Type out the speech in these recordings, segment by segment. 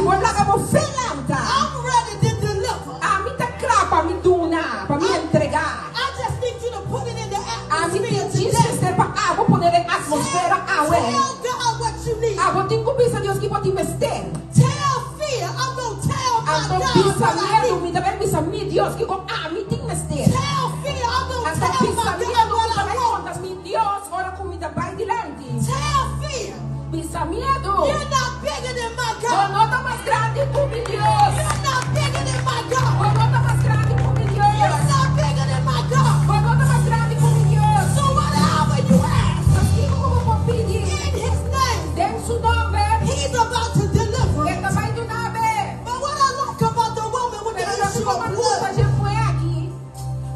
wala ka mo filanta. I'm ready to deliver. Ami ta klapa mi duna, pa mi entregar. I just need you to put it in the Ami atmosphere ti today. sister pa abo ponere atmosfera awe. Tell God what you need. Abo tinko bisa Dios ki pati mester. Tell fear, I'm going to tell my Anto God bisa what I miedo, need. mi dapat bisa mi Dios ki kung ami ting mester. Tell fear, I'm going to Anto tell bisa my miedo, God mi what I dapat want. kontas mi Dios, ora kung mi dapat dilanti. Tell fear, Bisa miedo. you're not bigger than my O God. nota mas grande ku mi Dios. You're not bigger than my O God. nota mas grande ku mi Dios. You're not bigger than my God. O nota mas grande ku mi Dios. So whatever you ask Meski ko mo pidi, in His name, den su nome, He's about to deliver. que também do nome. But what I like about the woman with the Pero lo que issue como of gusta blood, já foi aqui.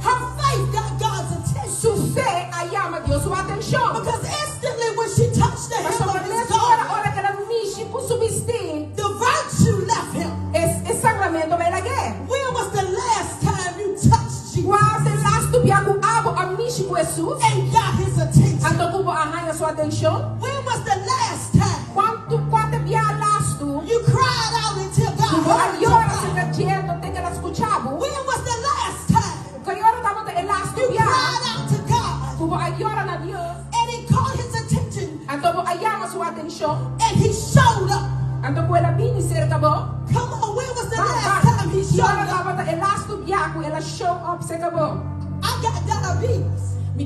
her faith got God's attention. Su fé a llama Dios su atenção. Because instantly when she touched the Mas hem sobre of his essa hora, garment, hora que ela mexe com su vestir, the virtue left him. esse sangramento vai lá guerra. When was the last time you touched Jesus Quase lasto biago abo a mexe com Jesus. and got his attention? Anto kubo arranha sua atenção. When was the last time Quanto bia lasto, you cried out until God kubo heard your agora se cry? gadiendo te que la escuchavo. When was the last time Kayora tamo te elasto you bia. cried out to God Kubo agora na Dios. and He caught his attention Anto bo ayama sua atenção. and He showed up? Anto ko ela bini cerca bo. Come on, when was the last time He showed Yora up? tamo te elasto bia ku ela show up se kabo. I got diabetes, Mi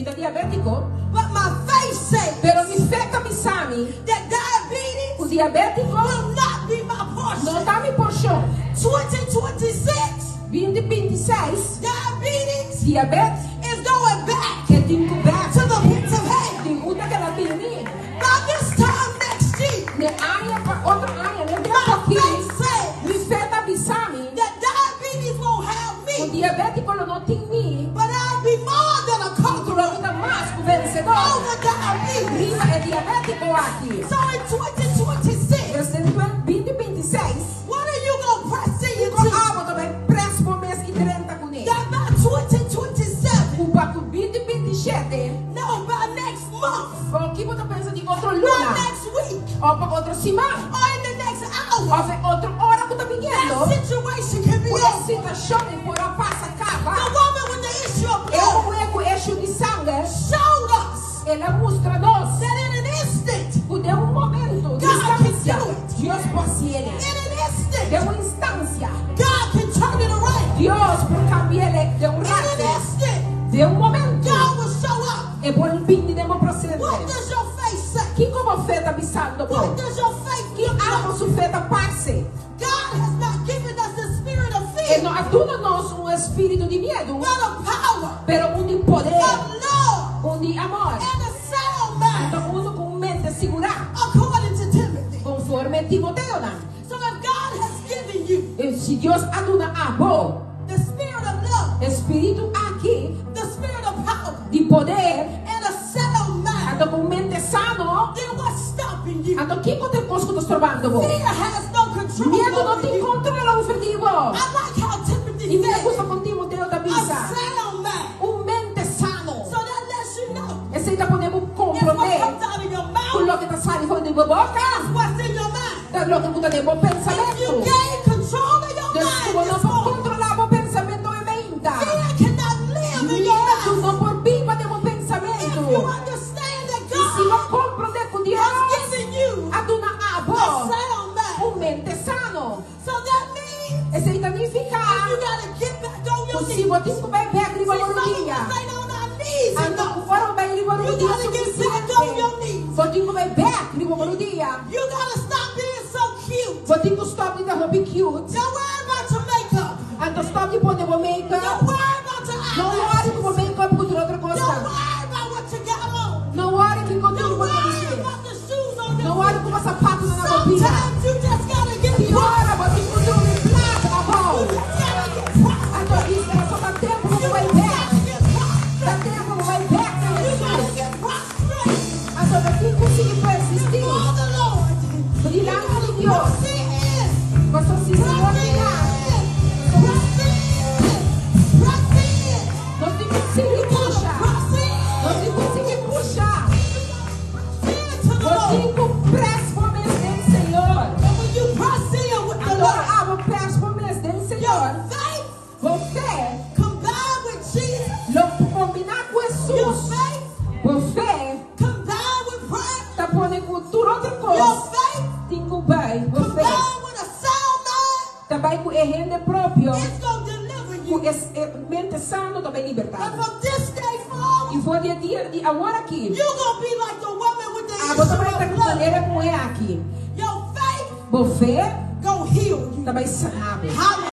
da diabetico, but my faith says pero mi fé kabisami, that diabetes o diabetico will not be my não portion. tá mi porção. 2026, 2026, diabetes diabetes, is going back que tem coberto, to the pits of hell. tem muita que ela tem ali. By this time next year, Ne área para outra área, ne tem my aqui. faith says Mi fé kabisami, that diabetes won't have o me, diabetico não tem mi, but I'll be more than a tu conqueror não tá mais que o vencedor. over diabetes. Rima é diabético aqui. So in 2026, Mas em 2026, what are you going to press o into? abo também presta por mês e 30 com ele. That by 2027, O baco 2027, no, by next month, o que você pensa de outra by luna? next week, Ou para outra semana? or in the next Ou hour, para outra hora que está viniendo? that situation can be Por over. essa situação por a passa The acaba. woman with the issue of É blood um eco eixo de sangue. showed us Ela mostra-nos that in an instant, que deu momento de God can instância. do it. Deus pode ele. in an instant, Deu uma instância. God can turn it around. Deus por cambiar ele. Deu um In an rato. instant, Deu um momento. God will show up. É por um bem de What proceder. does your faith say? Que como fé está pisando? What does your faith Que look amo like? sua fé está parce. God has not given us the spirit of Ele fear, não aduna-nos espírito de medo, but of power, pero de poder, of love, de amor. and a sound mind, Então, com mente segura, according to Timothy. conforme Timoteo. So if God has given you E se Deus aduna amor, the spirit of love, espírito aqui, the spirit of power, de poder, and a sound mind, então com mente sano, then what's stopping you? então que você coisa que está trovando? Fear has no control Medo não over tem you. controle ofensivo. I like how Timothy E me said, gusta com Timoteo da a bisa. sound mind. Mente sano. So that lets you know E se ainda podemos if what comprometer comes out of your com mouth o que está saindo da boca, is what's in your mind. da lo que você tem bom If you pensamento. gain control of your Deus mind, não this pode morning, controlar o pensamento e mente. fear cannot live in your Medo mind. não por viva de um If pensamento. you understand that E se não God compreender com Deus, has given you aduna a abo, sound mind, mente sano. so that means E se significa, you gotta get back on your se knees. você vai ver a See, riba some no of us dia, ain't on our knees ando enough. fora vai riba no You dia gotta get back on your suficiente. knees. Você vai ver a riba no dia. You gotta stop being so cute. Você stop de roupa cute. Don't worry about your makeup. Ando stop de pôr o make-up. Don't worry about your Não eyelashes. worry com o make-up com outra Don't coisa. worry about what you got on. Não worry que Don't continua worry você. about the shoes on Não your worry feet. com o sapato na roupinha. Sometimes you just gotta get E ora, você continua em placa, You amor. just gotta get prostrate. A tua vista é só dá tempo, não vai You ver. gotta get prostrate. Dá tempo, não vai ver. You gotta get prostrate A tua você conseguir persistir. before the Lord. Brilhando de Deus. Press in. Você se Press subordina. in. Press in. Press in. Não te conseguir puxar. Press in. Não te conseguir puxar. Press in to the Você Lord. pressa por meio do Senhor. And when you press vai com rende próprio. It's going to deliver Com you. mente sano também And libertado. from this day forward, E foi dia de agora aqui. you're going to be like the woman with the Você vai issue estar of com blood. maneira como é aqui. Your faith Boa fé going to heal you. também sabe. Hallelujah.